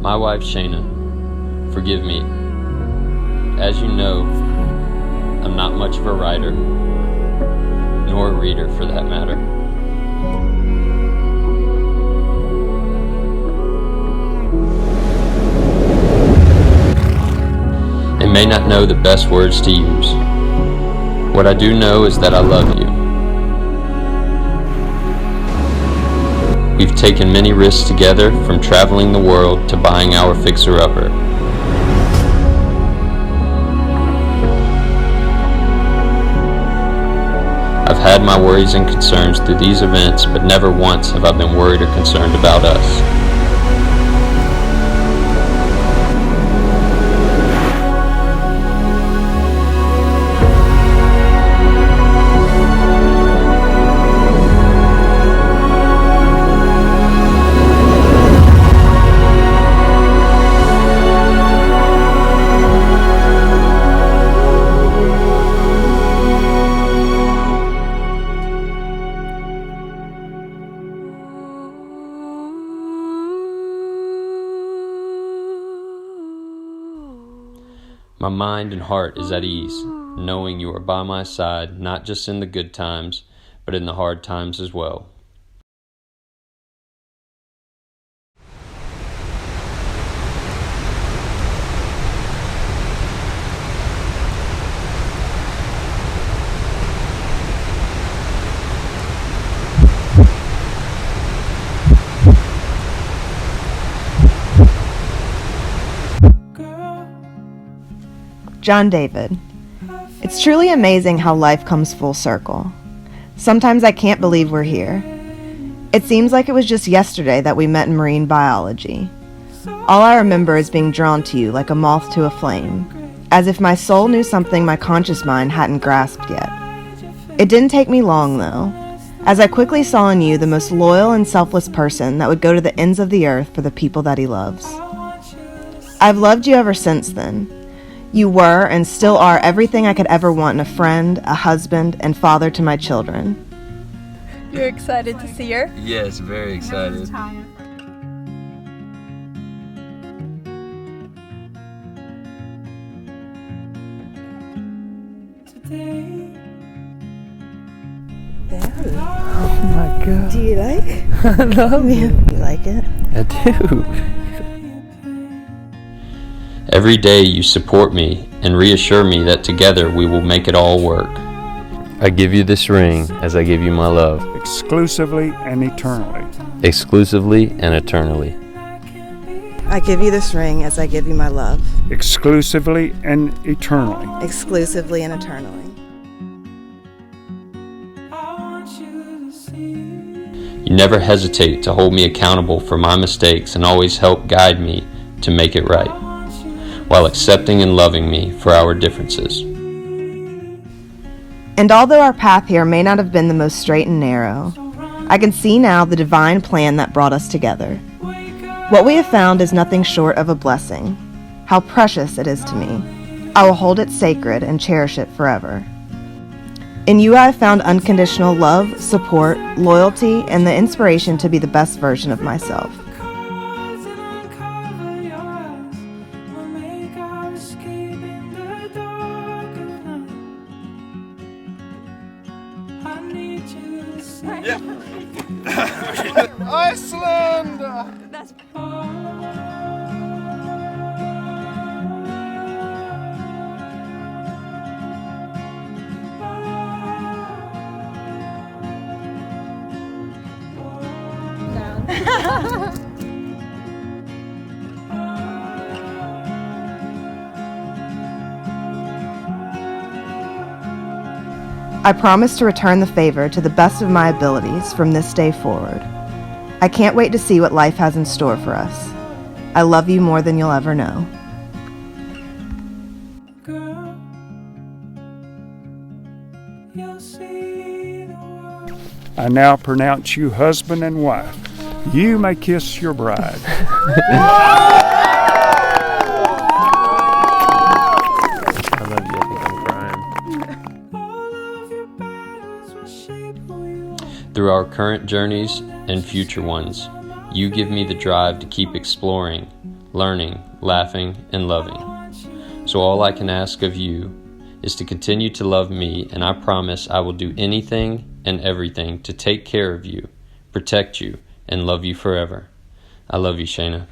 My wife Shana, forgive me. As you know, I'm not much of a writer, nor a reader for that matter. And may not know the best words to use. What I do know is that I love you. We've taken many risks together, from traveling the world to buying our fixer-upper. I've had my worries and concerns through these events, but never once have I been worried or concerned about us. My mind and heart is at ease, knowing you are by my side, not just in the good times, but in the hard times as well. John David. It's truly amazing how life comes full circle. Sometimes I can't believe we're here. It seems like it was just yesterday that we met in marine biology. All I remember is being drawn to you like a moth to a flame, as if my soul knew something my conscious mind hadn't grasped yet. It didn't take me long, though, as I quickly saw in you the most loyal and selfless person that would go to the ends of the earth for the people that he loves. I've loved you ever since then. You were and still are everything I could ever want in a friend, a husband, and father to my children. You're excited to see her? Yes, very excited. Oh my God. Do you like? I love it. You like it? I do. Every day you support me and reassure me that together we will make it all work. I give you this ring as I give you my love. Exclusively and eternally. Exclusively and eternally. I give you this ring as I give you my love. Exclusively and eternally. Exclusively and eternally. You never hesitate to hold me accountable for my mistakes and always help guide me to make it right, while accepting and loving me for our differences. And although our path here may not have been the most straight and narrow, I can see now the divine plan that brought us together. What we have found is nothing short of a blessing. How precious it is to me. I will hold it sacred and cherish it forever. In you I have found unconditional love, support, loyalty, and the inspiration to be the best version of myself. Iceland! I promise to return the favor to the best of my abilities from this day forward. I can't wait to see what life has in store for us. I love you more than you'll ever know. I now pronounce you husband and wife. You may kiss your bride. I love you. I think I'm crying. Through our current journeys and future ones, you give me the drive to keep exploring, learning, laughing, and loving. So all I can ask of you is to continue to love me, and I promise I will do anything and everything to take care of you, protect you, and love you forever. I love you, Shana.